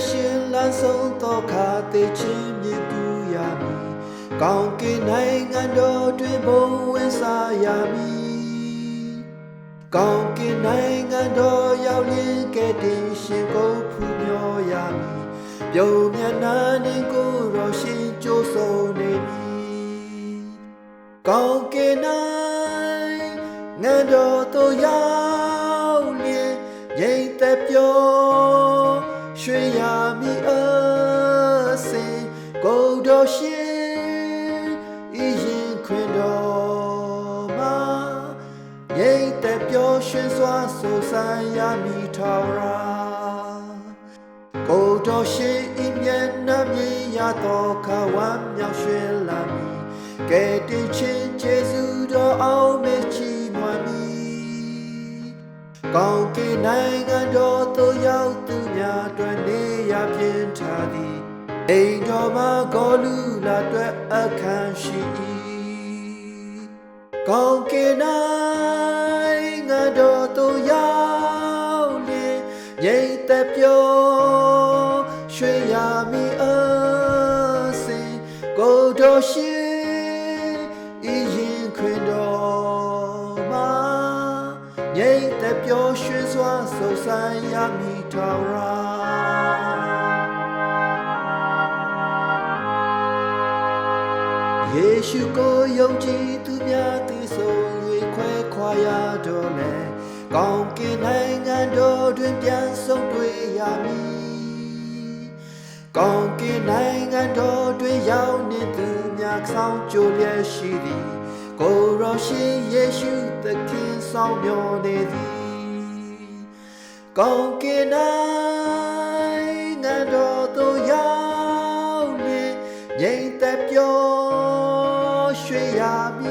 ရှင်လန်းဆုံးသောခါသိချင်းမြည်ကူရမည်ကောင်းကင်နိုင်ငံတော်တွင်ဘုံဝင်စားရမည်ကောင်းကင်နိုင်ငံတော်ရောက်လျင်ကဲ့တင်ရှင်ကိုဖူးမြော်ရမည်ပြုံးမျက်နှာနှင့်ကိုယ်တော်ရှင်ကြိုးဆုံနေမည်ကောင်းကင်နိုင်ငံတော်သို့ရောက်လျင်ငြိမ်သက်ပျော်ရွှင်ရမည်အစဉ်ကိုယ်တော်ရှင်ဤရင်ခွင်တော်မှာငြိမ်သက်ပျော်ရွှင်စွာဆိုဆိုင်ရမည်ထာဝရကိုယ်တော်ရှင်ဤမျက်နှာမြင်ရသောခါဝမ်းမြောက်ရွှင်လာမည်ကဲ့တင်ခြင်းကျေးဇူးတော်အောင်မေ့ချီးမွမ်းမည်ကောင်းကင်နိုင်ငံတော်သို့ရောက်သူများအတွက်နေရပြင်းထားသည်အိမ်တော်မှာဂေါလူလာအတွက်အခမ်းရှိ၏ကောင်းကင်နိုင်ငံတော်သို့ရောက်လျင်ငြိမ်သက်ပျော်ရွှင်ရမည်အစဉ်ကိုယ်တော်ရှင်ဤရင်ခွင်တော်မှာငြိမ်သက်ပျော်ရွှင်စွာဆုံဆိုင်ရမည်ထာဝရယေရှုကိုယုံကြည်သူများသိဆုံး၍ခွဲခွာရတော့လေကောင်းကင်နိုင်ငံတော်တွင်ပြန်ဆုံးတွေ့ရမည်ကောင်းကင်နိုင်ငံတော်တွင်ရောက်နေသူများဆောင်ကြိုးလျက်ရှိသည်ကိုယ်တော်ရှင်ယေရှုသခင်ဆောင်မျှော်နေသည်ကောင်းကင်နိုင်ငံတော်သို့ရောက်လျင်ငြိမ်သက်ပျော်ရွှင်ရမည်